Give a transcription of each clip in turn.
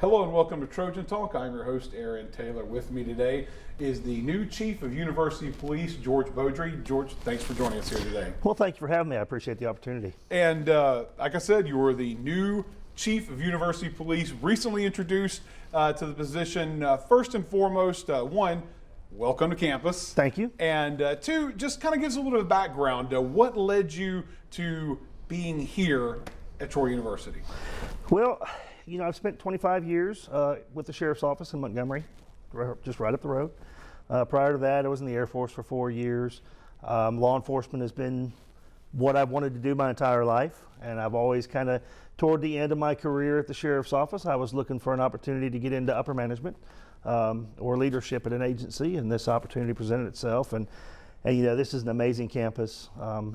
Hello and welcome to Trojan Talk. I'm your host, Aaron Taylor. With me today is the new Chief of University Police, George Beaudry. George, thanks for joining us here today. Well, thank you for having me. I appreciate the opportunity. And like I said, you were the new Chief of University Police, recently introduced to the position. First and foremost, one, welcome to campus. Thank you. And two, just kind of gives a little bit of background. What led you to being here at Troy University? Well, you know, I've spent 25 years with the Sheriff's Office in Montgomery, just right up the road. Prior to that, I was in the Air Force for 4 years. Law enforcement has been what I've wanted to do my entire life, and I've always kind of, toward the end of my career at the Sheriff's Office, I was looking for an opportunity to get into upper management or leadership at an agency, and this opportunity presented itself. And you know, this is an amazing campus.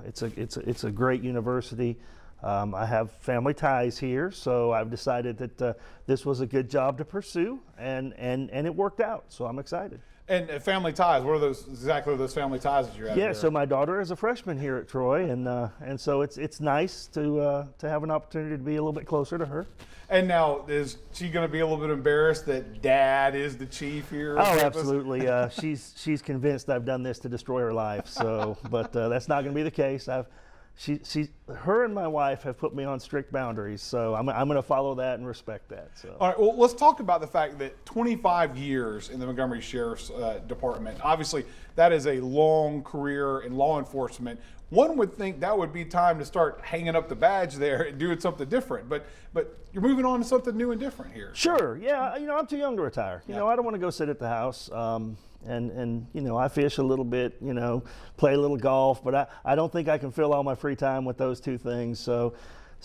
It's a great university. I have family ties here, so I've decided that this was a good job to pursue, and it worked out, so I'm excited. And family ties, what are those exactly those family ties that you have? Yeah, so my daughter is a freshman here at Troy, and so it's nice to have an opportunity to be a little bit closer to her. And now, is she going to be a little bit embarrassed that Dad is the chief here? Oh, absolutely. She's convinced I've done this to destroy her life. So, but that's not going to be the case. Her and my wife have put me on strict boundaries, so I'm going to follow that and respect that. So. All right. Well, let's talk about the fact that 25 years in the Montgomery Sheriff's Department. Obviously, that is a long career in law enforcement. One would think that would be time to start hanging up the badge there and doing something different, but you're moving on to something new and different here. Sure. Yeah. You know, I'm too young to retire. You know, I don't want to go sit at the house. And you know, I fish a little bit, you know, play a little golf, but I don't think I can fill all my free time with those two things. So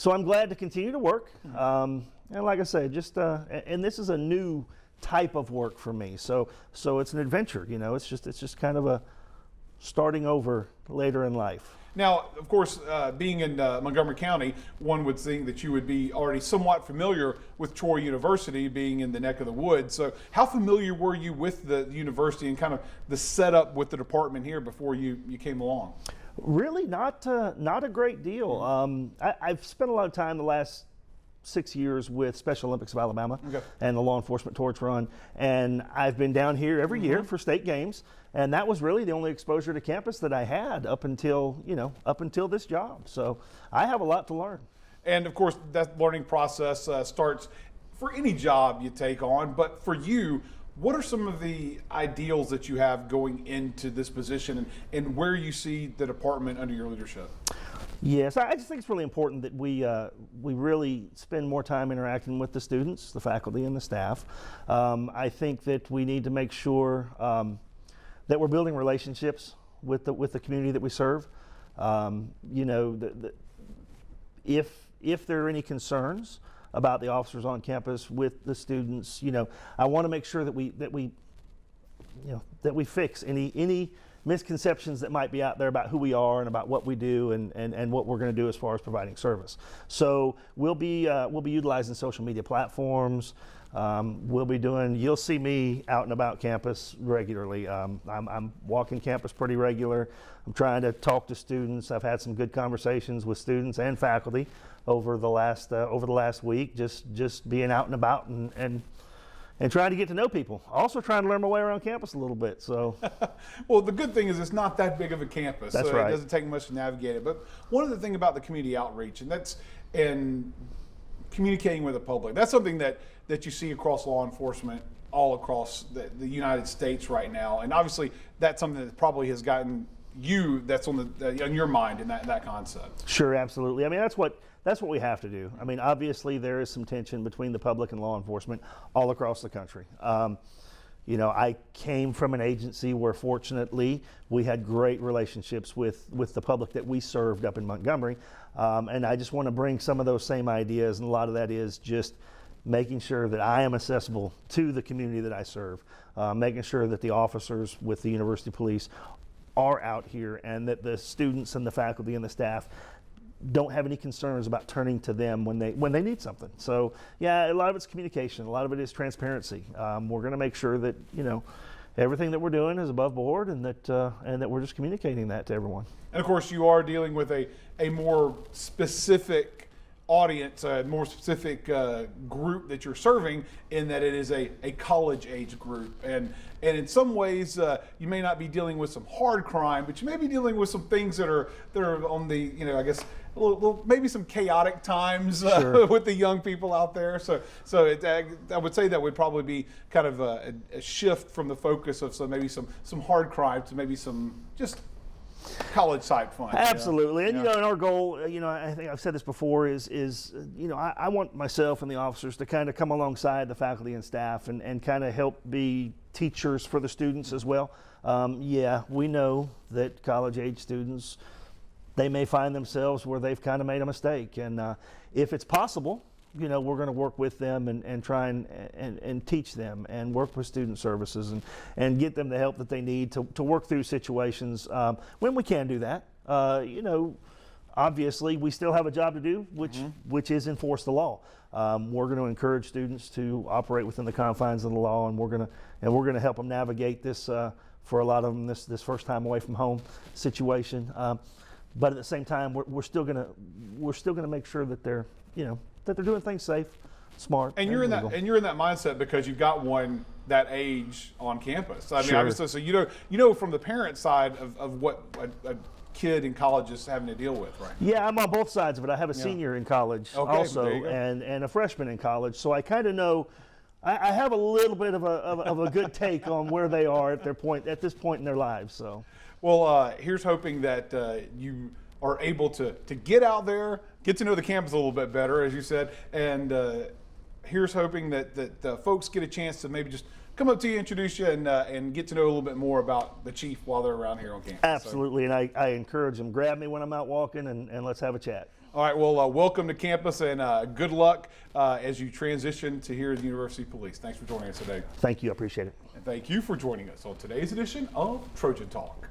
I'm glad to continue to work. And like I say, just and this is a new type of work for me. So it's an adventure. You know, it's just kind of a starting over later in life. Now, of course, being in Montgomery County, one would think that you would be already somewhat familiar with Troy University, being in the neck of the woods. So how familiar were you with the university and kind of the setup with the department here before you came along? Really not a great deal. I've spent a lot of time the last 6 years with Special Olympics of Alabama and the Law Enforcement Torch Run, and I've been down here every year for state games, and that was really the only exposure to campus that I had up until this job. So I have a lot to learn. And of course, that learning process starts for any job you take on, but for you, what are some of the ideals that you have going into this position and where you see the department under your leadership? Yes, I just think it's really important that we really spend more time interacting with the students, the faculty, and the staff. I think that we need to make sure that we're building relationships with the community that we serve. You know, if there are any concerns about the officers on campus with the students, you know, I want to make sure that we fix any misconceptions that might be out there about who we are and about what we do and what we're going to do as far as providing service. So we'll be utilizing social media platforms. You'll see me out and about campus regularly. I'm walking campus pretty regular. I'm trying to talk to students. I've had some good conversations with students and faculty over the last week, just being out and about and trying to get to know people. Also trying to learn my way around campus a little bit. So, well, the good thing is it's not that big of a campus. That's so right. It doesn't take much to navigate it. But one of the things about the community outreach, and that's in communicating with the public, that's something that you see across law enforcement all across the United States right now. And obviously, that's something that probably has gotten you, that's on your mind in that concept. Sure, absolutely. I mean, that's what we have to do. I mean, obviously there is some tension between the public and law enforcement all across the country. You know, I came from an agency where fortunately we had great relationships with the public that we served up in Montgomery. And I just want to bring some of those same ideas, and a lot of that is just making sure that I am accessible to the community that I serve, making sure that the officers with the University Police are out here and that the students and the faculty and the staff don't have any concerns about turning to them when they need something. So yeah, a lot of it's communication, a lot of it is transparency. We're going to make sure that, you know, everything that we're doing is above board, and that we're just communicating that to everyone. And of course, you are dealing with a more specific audience, a more specific group that you're serving, in that it is a college age group. And in some ways, you may not be dealing with some hard crime, but you may be dealing with some things that are on the, I guess, maybe some chaotic times Sure. with the young people out there. So I would say that would probably be kind of a shift from the focus of maybe some hard crime to maybe some just college type fun. Absolutely, and Yeah. and our goal, I think I've said this before, is I want myself and the officers to kind of come alongside the faculty and staff and kind of help be teachers for the students as well. We know that college age students, they may find themselves where they've kind of made a mistake, and if it's possible, we're going to work with them and try and teach them and work with student services and get them the help that they need to work through situations when we can do that. Obviously we still have a job to do, which is enforce the law. We're going to encourage students to operate within the confines of the law, and we're going to help them navigate this for a lot of them this first time away from home situation. But at the same time, we're still going to make sure that they're that they're doing things safe, smart. And you're in legal. that mindset because you've got one that age on campus. I mean, Sure. obviously, so you know from the parent side of what a kid in college is having to deal with, right? Yeah, I'm on both sides of it. I have a senior in college Okay, also, there you go. and a freshman in college. So I kind of know. I have a little bit of a good take on where they are at this point in their lives. So. Well, here's hoping that you are able to get out there, get to know the campus a little bit better, as you said, and here's hoping that folks get a chance to maybe just come up to you, introduce you, and get to know a little bit more about the chief while they're around here on campus. Absolutely, and I encourage them, grab me when I'm out walking, and let's have a chat. All right, well, welcome to campus, and good luck as you transition to here at the University Police. Thanks for joining us today. Thank you, I appreciate it. And thank you for joining us on today's edition of Trojan Talk.